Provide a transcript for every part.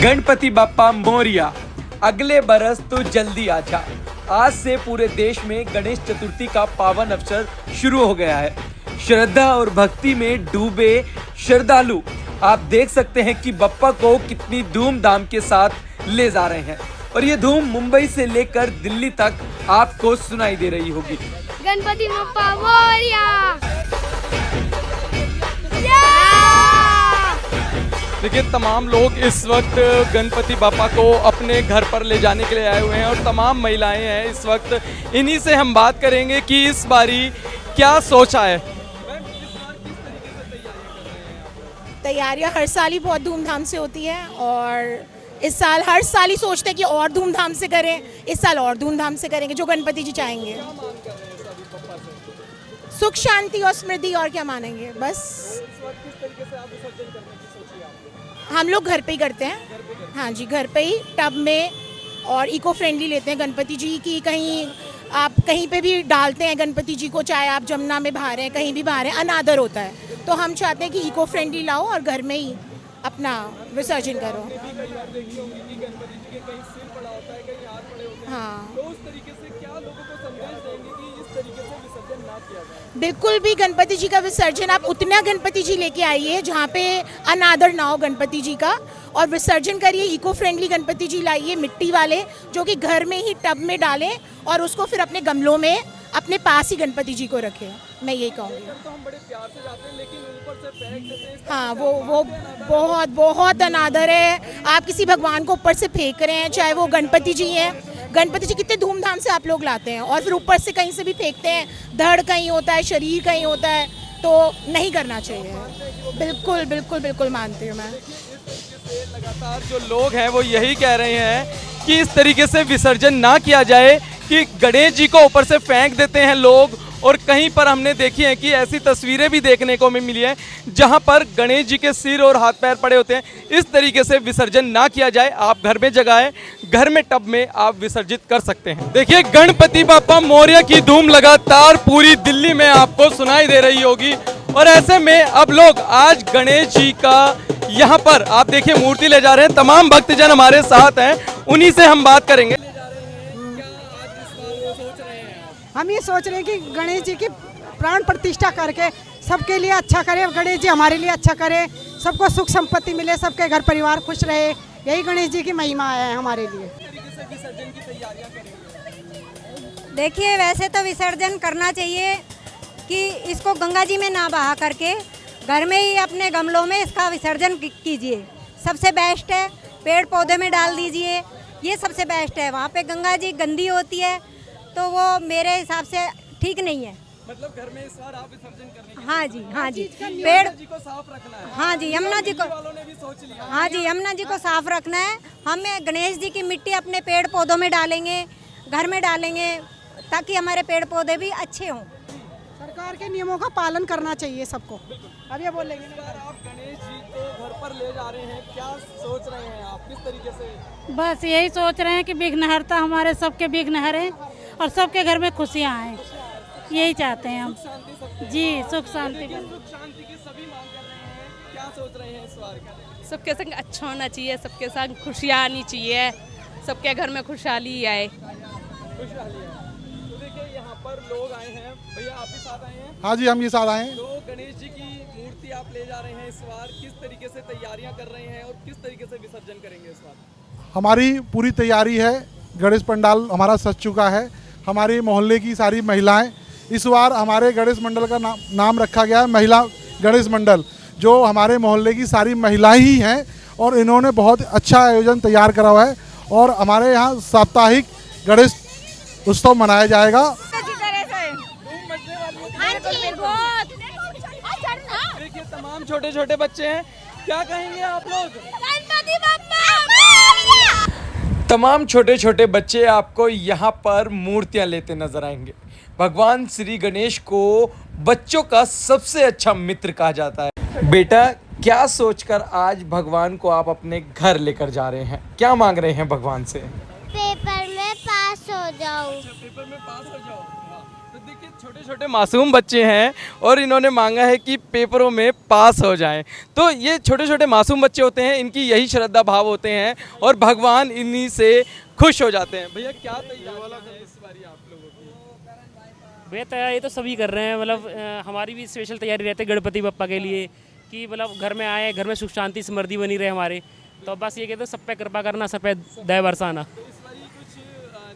गणपति बप्पा मोरिया, अगले बरस तो जल्दी आ जा। आज से पूरे देश में गणेश चतुर्थी का पावन अवसर शुरू हो गया है। श्रद्धा और भक्ति में डूबे श्रद्धालु आप देख सकते हैं कि बप्पा को कितनी धूमधाम के साथ ले जा रहे हैं और ये धूम मुंबई से लेकर दिल्ली तक आपको सुनाई दे रही होगी। गणपति बप्पा मोरिया। देखिए, तमाम लोग इस वक्त गणपति बापा को अपने घर पर ले जाने के लिए आए हुए हैं और तमाम महिलाएं हैं इस वक्त। इन्हीं से हम बात करेंगे कि इस बारी क्या सोचा है। तैयारियां हर साल ही बहुत धूमधाम से होती है और इस साल हर साल ही सोचते हैं कि और धूमधाम से करें। इस साल और धूमधाम से करेंगे जो गणपति जी चाहेंगे। सुख शांति और समृद्धि, और क्या मानेंगे। बस हम लोग घर पे ही करते हैं। हाँ जी, घर पे ही टब में और इको फ्रेंडली लेते हैं गणपति जी की। कहीं आप कहीं पे भी डालते हैं गणपति जी को, चाहे आप जमुना में बहा रहे हैं, कहीं भी बहा रहे हैं, अनादर होता है। तो हम चाहते हैं कि इको फ्रेंडली लाओ और घर में ही अपना विसर्जन करो। हाँ, बिल्कुल भी गणपति जी का विसर्जन आप उतना गणपति जी लेके आइए जहाँ पे अनादर ना हो गणपति जी का, और विसर्जन करिए। इको फ्रेंडली गणपति जी लाइए, मिट्टी वाले, जो कि घर में ही टब में डालें और उसको फिर अपने गमलों में अपने पास ही गणपति जी को रखें। मैं यही कहूँगी। हाँ, वो बहुत बहुत अनादर है। आप किसी भगवान को ऊपर से फेंक रहे हैं, चाहे वो गणपति जी हैं। गणपति जी कितने धूमधाम से आप लोग लाते हैं और फिर ऊपर से कहीं से भी फेंकते हैं। धड़ कहीं होता है, शरीर कहीं होता है, तो नहीं करना चाहिए। बिल्कुल बिल्कुल बिल्कुल मानती हूँ मैं। लगातार जो लोग हैं वो यही कह रहे हैं कि इस तरीके से विसर्जन ना किया जाए कि गणेश जी को ऊपर से फेंक देते हैं लोग। और कहीं पर हमने देखी है कि ऐसी तस्वीरें भी देखने को मिली है जहां पर गणेश जी के सिर और हाथ पैर पड़े होते हैं। इस तरीके से विसर्जन ना किया जाए। आप घर में जगह है, घर में टब में आप विसर्जित कर सकते हैं। देखिए, गणपति बापा मोरिया की धूम लगातार पूरी दिल्ली में आपको सुनाई दे रही होगी। और ऐसे में अब लोग आज गणेश जी का यहाँ पर आप देखिए मूर्ति ले जा रहे हैं। तमाम भक्तजन हमारे साथ हैं, उन्हीं से हम बात करेंगे। हम ये सोच रहे हैं कि गणेश जी की प्राण प्रतिष्ठा करके सबके लिए अच्छा करे। गणेश जी हमारे लिए अच्छा करे, सबको सुख संपत्ति मिले, सबके घर परिवार खुश रहे। यही गणेश जी की महिमा है हमारे लिए। देखिए, वैसे तो विसर्जन करना चाहिए कि इसको गंगा जी में ना बहा करके घर में ही अपने गमलों में इसका विसर्जन कीजिए। सबसे बेस्ट है। पेड़ पौधे में डाल दीजिए, ये सबसे बेस्ट है। वहाँ पे गंगा जी गंदी होती है तो वो मेरे हिसाब से ठीक नहीं है। मतलब घर में इस बार आप विसर्जन करने के हाँ जी, हाँ जी, पेड़ जी को साफ रखना है। हाँ जी, यमुना जी को, वालों ने भी सोच लिया। हाँ जी, यमुना जी को साफ रखना है। हमें गणेश जी की मिट्टी अपने पेड़ पौधों में डालेंगे, घर में डालेंगे, ताकि हमारे पेड़ पौधे भी अच्छे हों। सरकार के नियमों का पालन करना चाहिए सबको। अब ये बोलेंगे, आप गणेश जी को घर पर ले जा रहे हैं, क्या सोच रहे हैं आप, किस तरीके से? बस यही सोच रहे हैं कि विघ्नहर्ता हमारे सबके विघ्न हरे और सबके घर में खुशियाँ आए। यही चाहते हैं हम जी, सुख शांति। सुख शांति की सभी मांग कर रहे हैं, क्या सोच रहे हैं इस बार का? सबके संग अच्छा होना चाहिए, सबके संग खुशियाँ आनी चाहिए, सबके घर में खुशहाली आए। खुशहाली है। तो देखिए, यहाँ पर लोग आए हैं। भैया, आप भी साथ आए हैं? हाँ जी, हम ये साथ आए हैं। तो गणेश जी की मूर्ति आप ले जा रहे हैं इस बार, किस तरीके से तैयारियां कर रहे हैं और किस तरीके से विसर्जन करेंगे इस बार? हमारी पूरी तैयारी है। गणेश पंडाल हमारा सज चुका है। हमारी मोहल्ले की सारी महिलाएं, इस बार हमारे गणेश मंडल का नाम रखा गया है महिला गणेश मंडल, जो हमारे मोहल्ले की सारी महिलाएं ही हैं और इन्होंने बहुत अच्छा आयोजन तैयार करा हुआ है। और हमारे यहाँ साप्ताहिक गणेश उत्सव मनाया जाएगा। देखिए, तमाम छोटे छोटे बच्चे हैं, क्या कहेंगे आप लोग? तमाम छोटे छोटे बच्चे आपको यहाँ पर मूर्तियाँ लेते नजर आएंगे। भगवान श्री गणेश को बच्चों का सबसे अच्छा मित्र कहा जाता है। बेटा, क्या सोचकर आज भगवान को आप अपने घर लेकर जा रहे हैं, क्या मांग रहे हैं भगवान से? पेपर में पास हो जाऊं। पेपर में पास हो जाओ। तो देखिए छोटे छोटे मासूम बच्चे हैं और इन्होंने मांगा है कि पेपरों में पास हो जाएं। तो ये छोटे छोटे मासूम बच्चे होते हैं, इनकी यही श्रद्धा भाव होते हैं और भगवान इन्हीं से खुश हो जाते हैं। भैया क्या तैयारियां हैं इस बारी आप लोगों की? भैया तैयारी तो सभी कर रहे हैं, मतलब हमारी भी स्पेशल तैयारी रहती है गणपति बप्पा के लिए कि मतलब घर में आए, घर में सुख शांति समृद्धि बनी रहे हमारे। तो बस ये कहते हैं सब पे कृपा करना, सब पे दया बरसाना। तो इस बारी कुछ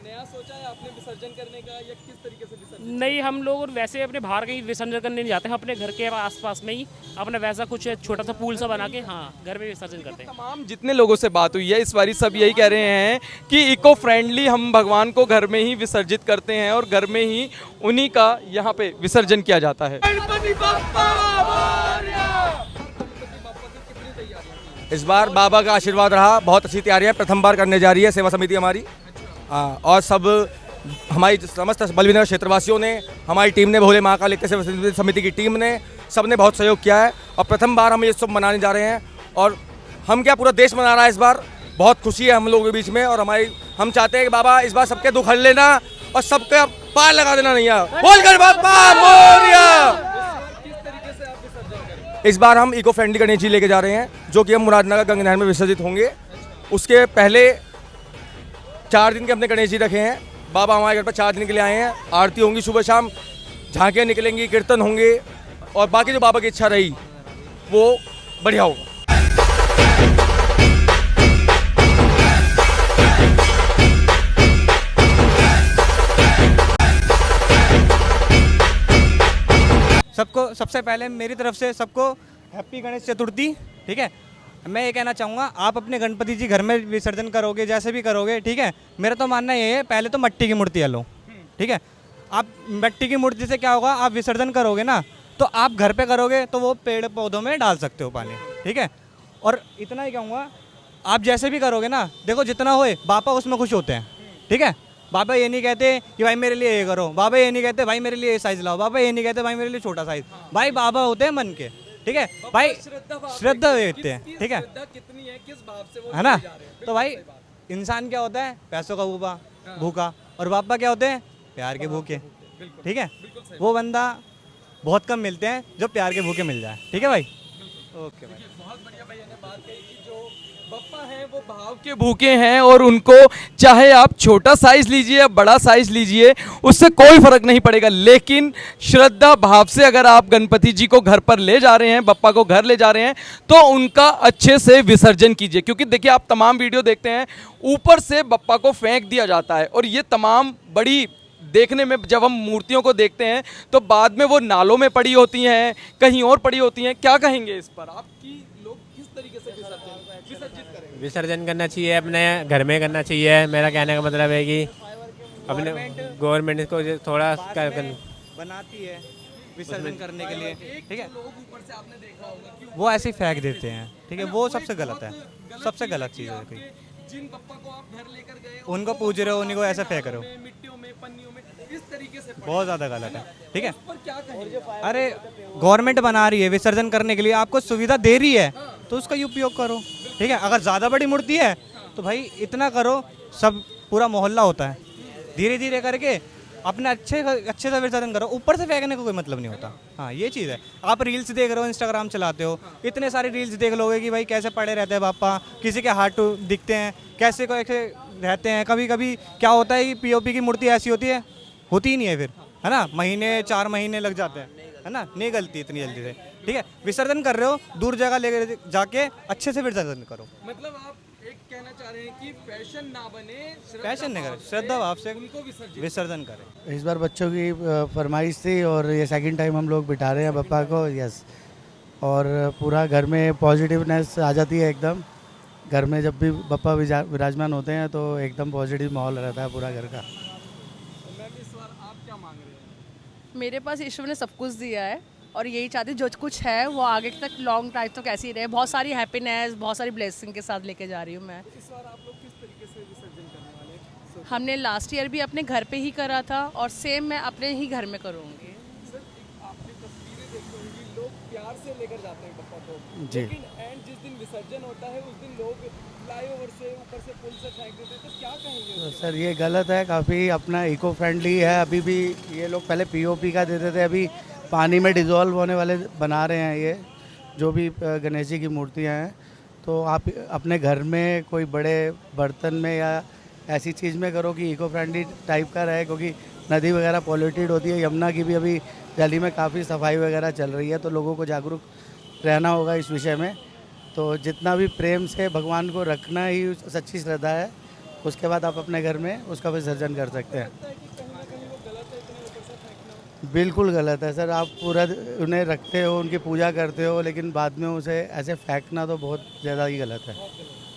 नया सोचा है आपने विसर्जन करने का या किस तरीके से विसर्जन? नहीं, हम लोग वैसे अपने बाहर कहीं विसर्जन करने नहीं जाते हैं, अपने घर के आसपास में ही अपना वैसा कुछ छोटा सा पूल सा बना के घर में विसर्जन करते हैं। तमाम जितने लोगों से बात हुई है इस बारी सब यही कह रहे हैं कि इको फ्रेंडली हम भगवान को घर में ही विसर्जित करते हैं और घर में ही उन्हीं का यहाँ पे विसर्जन किया जाता है। इस बार बाबा का आशीर्वाद रहा, बहुत अच्छी तैयारी है, प्रथम बार करने जा रही है सेवा समिति हमारी। और सब हमारी समस्त बलवीनगर क्षेत्रवासियों ने, हमारी टीम ने, भोले महाकाल इक्के सेवा समिति की टीम ने, सबने बहुत सहयोग किया है और प्रथम बार हम ये सब मनाने जा रहे हैं। और हम क्या, पूरा देश मना रहा है इस बार। बहुत खुशी है हम लोगों के बीच में और हम चाहते हैं कि बाबा इस बार सबके दुख हर लेना और सबके पार लगा देना नैया। बोलकर बाबा मोरिया। इस बार हम इको फ्रेंडली गणेश जी लेके जा रहे हैं जो कि हम मुरादनगर गंगा नहर में विसर्जित होंगे। उसके पहले 4 दिन के हमने गणेश जी रखे हैं। बाबा हमारे घर पर 4 दिन के लिए आए हैं। आरती होंगी सुबह शाम, झांकियाँ निकलेंगी, कीर्तन होंगे और बाकी जो बाबा की इच्छा रही वो बढ़िया होगा। सबको सबसे पहले मेरी तरफ से सबको हैप्पी गणेश चतुर्थी। ठीक है, मैं ये कहना चाहूँगा आप अपने गणपति जी घर में विसर्जन करोगे, जैसे भी करोगे, ठीक है, मेरा तो मानना ये है पहले तो मट्टी की मूर्ति लो। ठीक है, आप मट्टी की मूर्ति से क्या होगा, आप विसर्जन करोगे ना तो आप घर पे करोगे तो वो पेड़ पौधों में डाल सकते हो पानी। ठीक है, और इतना ही कहूँगा आप जैसे भी करोगे ना, देखो जितना होए बापा उसमें खुश होते हैं। ठीक है, बाबा ये नहीं कहते कि भाई मेरे लिए ये करो, बाबा ये नहीं कहते भाई मेरे लिए ये साइज लाओ, बाबा ये नहीं कहते भाई मेरे लिए छोटा साइज। भाई बाबा होते हैं मन के। ठीक है भाई, श्रद्धा देते हैं। ठीक है, कितनी है, किस भाव से वो है ना। तो भाई इंसान क्या होता है, पैसों का भूखा, और बाबा क्या होते हैं, प्यार के भूखे। ठीक है, वो बंदा बहुत कम मिलते हैं जो प्यार के भूखे मिल जाए। ठीक है भाई, ओके भाई। बहुत बढ़िया भैया ने बात कही कि जो बप्पा हैं वो भाव के भूखे हैं और उनको चाहे आप छोटा साइज लीजिए या बड़ा साइज लीजिए उससे कोई फर्क नहीं पड़ेगा, लेकिन श्रद्धा भाव से अगर आप गणपति जी को घर पर ले जा रहे हैं, बप्पा को घर ले जा रहे हैं, तो उनका अच्छे से विसर्जन कीजिए। क्योंकि देखिए आप तमाम वीडियो देखते हैं ऊपर से बप्पा को फेंक दिया जाता है और ये तमाम बड़ी देखने में जब हम मूर्तियों को देखते हैं तो बाद में वो नालों में पड़ी होती हैं, कहीं और पड़ी होती हैं। क्या कहेंगे इस पर आपकी, लोग किस तरीके से विसर्जित करेंगे? विसर्जन करना चाहिए, अपने घर में करना चाहिए। मेरा कहने का मतलब है कि अपने गवर्नमेंट को थोड़ा बनाती है विसर्जन करने के लिए। ठीक है, वो ऐसे ही फेंक देते हैं। ठीक है, वो सबसे गलत है, सबसे गलत चीज़ है। जिन बप्पा को आप घर लेकर गए उनको पूज रहे हो, उन्हीं को ऐसे फेंक रहे हो, मिट्टियों में, पन्नियों में, इस तरीके से बहुत ज़्यादा गलत है। ठीक है, पर क्या कहेंगे? अरे गवर्नमेंट बना रही है विसर्जन करने के लिए, आपको सुविधा दे रही है तो उसका उपयोग करो। ठीक है, अगर ज़्यादा बड़ी मूर्ति है तो भाई इतना करो, सब पूरा मोहल्ला होता है, धीरे धीरे करके अपने अच्छे से विसर्जन करो, ऊपर से फेंकने का कोई मतलब नहीं होता। हाँ, ये चीज़ है। आप रील्स देख रहे हो, इंस्टाग्राम चलाते हो, इतने सारे रील्स देख लोगे कि भाई कैसे पड़े रहते हैं बापा, किसी के हाथ दिखते हैं, कैसे को ऐसे रहते हैं। कभी कभी क्या होता है कि पीओपी की मूर्ति ऐसी होती ही नहीं है, फिर है ना, महीने 4 महीने लग जाते हैं, है ना, नहीं गलती इतनी जल्दी से। ठीक है, विसर्जन कर रहे हो, दूर जगह ले जाके अच्छे से विसर्जन करो। मतलब आप एक कहना चाह रहे हैं कि फैशन ना बने, फैशन नहीं करें, श्रद्धा भाव से उनको विसर्जन करें। इस बार बच्चों की फरमाइश थी और ये सेकंड टाइम हम लोग बिठा रहे हैं बप्पा को। यस, और पूरा घर में पॉजिटिवनेस आ जाती है एकदम। घर में जब भी बप्पा विराजमान होते हैं तो एकदम पॉजिटिव माहौल रहता है पूरा घर का। मैम इस बार आप क्या मांग रहे हैं? मेरे पास ईश्वर ने सब कुछ दिया है और यही चाहती हूँ जो कुछ है वो आगे तक लॉन्ग टाइम तक ऐसे ही रहे। बहुत सारी हैप्पीनेस, बहुत सारी ब्लेसिंग के साथ लेके जा रही हूँ मैं। इस बार आप लोग किस तरीके से विसर्जन करने वाले हैं? हमने लास्ट ईयर भी अपने घर पे ही करा था और सेम मैं अपने ही घर में करूँगी। सर, आपने तस्वीरें देखी होंगी, लोग प्यार से लेकर जाते हैं बप्पा को, जी। लेकिन एंड जिस दिन विसर्जन होता है उस दिन लोग फ्लाईओवर से ऊपर से पुल से फेंक देते हैं, तो क्या कहेंगे? तो सर ये गलत है, काफ़ी अपना इको फ्रेंडली है। अभी भी ये लोग पहले पीओपी का देते थे, अभी पानी में डिज़ोल्व होने वाले बना रहे हैं ये जो भी गणेश जी की मूर्तियाँ हैं। तो आप अपने घर में कोई बड़े बर्तन में या ऐसी चीज़ में करो कि इको फ्रेंडली टाइप का रहे, क्योंकि नदी वगैरह पॉल्यूटेड होती है। यमुना की भी अभी दिल्ली में काफ़ी सफाई वगैरह चल रही है, तो लोगों को जागरूक रहना होगा इस विषय में। तो जितना भी प्रेम से भगवान को रखना ही सच्ची श्रद्धा है, उसके बाद आप अपने घर में उसका विसर्जन कर सकते हैं। बिल्कुल गलत है सर, आप पूरा उन्हें रखते हो, उनकी पूजा करते हो, लेकिन बाद में उसे ऐसे फेंकना तो बहुत ज़्यादा ही गलत है।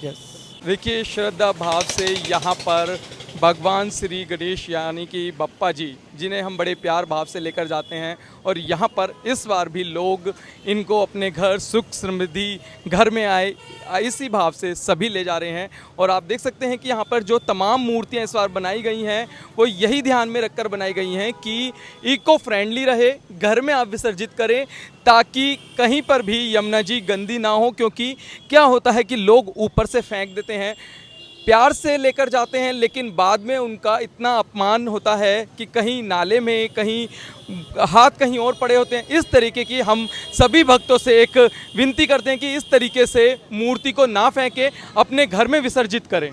यस, देखिए श्रद्धा भाव से यहाँ पर भगवान श्री गणेश यानी कि बप्पा जी, जिन्हें हम बड़े प्यार भाव से लेकर जाते हैं, और यहाँ पर इस बार भी लोग इनको अपने घर सुख समृद्धि घर में आए इसी भाव से सभी ले जा रहे हैं। और आप देख सकते हैं कि यहाँ पर जो तमाम मूर्तियाँ इस बार बनाई गई हैं वो यही ध्यान में रखकर बनाई गई हैं कि इको फ्रेंडली रहे, घर में आप विसर्जित करें ताकि कहीं पर भी यमुना जी गंदी ना हो। क्योंकि क्या होता है कि लोग ऊपर से फेंक देते हैं, प्यार से लेकर जाते हैं, लेकिन बाद में उनका इतना अपमान होता है कि कहीं नाले में, कहीं हाथ कहीं और पड़े होते हैं। इस तरीके की हम सभी भक्तों से एक विनती करते हैं कि इस तरीके से मूर्ति को ना फेंकें, अपने घर में विसर्जित करें।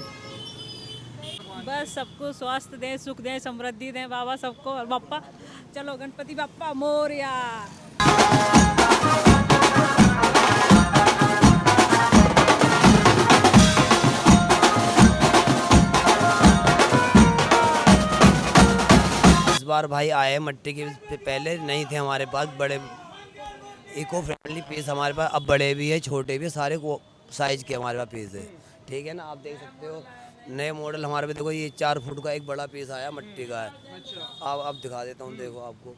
बस सबको स्वास्थ्य दें, सुख दें, समृद्धि दें बाबा सबको। और बप्पा चलो गणपति बप्पा मोरया। इस बार भाई आए मट्टी के, पहले नहीं थे हमारे पास बड़े इको फ्रेंडली पीस हमारे पास, अब बड़े भी है छोटे भी, सारे को साइज के हमारे पास पीस है। ठीक है ना, आप देख सकते हो नए मॉडल हमारे पे, देखो ये 4 फुट का एक बड़ा पीस आया मट्टी का है। अब दिखा देता हूँ, देखो आपको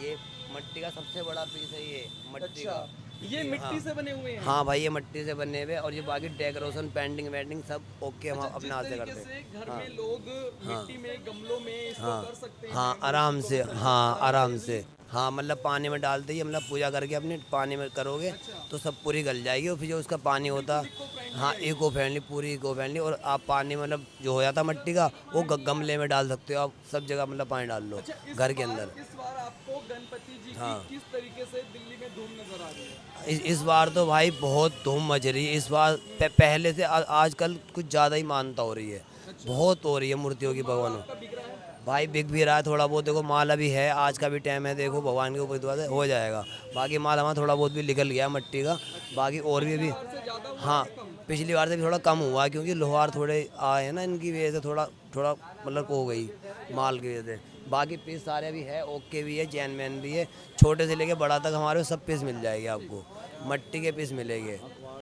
ये मट्टी का सबसे बड़ा पीस है, ये मट्टी का। ये मिट्टी से बने हुए हैं? हाँ भाई, ये मिट्टी से बने हुए, और ये बाकी डेकोरेशन पेंटिंग वेंटिंग सब ओके हम अपने हाथ से करते हैं। घर में लोग मिट्टी में गमलों में इसको कर सकते हैं। हाँ आराम से, हाँ आराम से, हाँ मतलब पानी में डालते ही मतलब पूजा करके अपने पानी में करोगे तो सब पूरी गल जाएगी। और फिर जो उसका पानी होता, हाँ इको फ्रेंडली, पूरी इको फ्रेंडली। और आप पानी मतलब जो हो जाता मट्टी का वो गमले में डाल सकते हो, आप सब जगह मतलब पानी डाल लो घर के अंदर। इस बार आपको गणपति जी हाँ। की किस तरीके से दिल्ली में धूम नजर आ रही है? इस बार तो भाई बहुत धूम मच रही है। इस बार पहले से आजकल कुछ ज़्यादा ही मानता हो रही है, बहुत हो रही है मूर्तियों की भगवानों। भाई बिक भी रहा है थोड़ा बहुत, देखो माल अभी है, आज का भी टाइम है, देखो भगवान के ऊपर दुआ से हो जाएगा। बाकी माल हमारा थोड़ा बहुत भी निकल गया मट्टी का, बाकी और भी हाँ पिछली बार से भी थोड़ा कम हुआ है, क्योंकि लोहार थोड़े आए हैं ना, इनकी वजह से थोड़ा मतलब हो गई माल की वजह से। बाकी पीस सारे भी है, ओके भी है, जैन मैन भी है, छोटे से लेके बड़ा तक हमारे सब पीस मिल जाएंगे आपको, मट्टी के पीस मिलेंगे।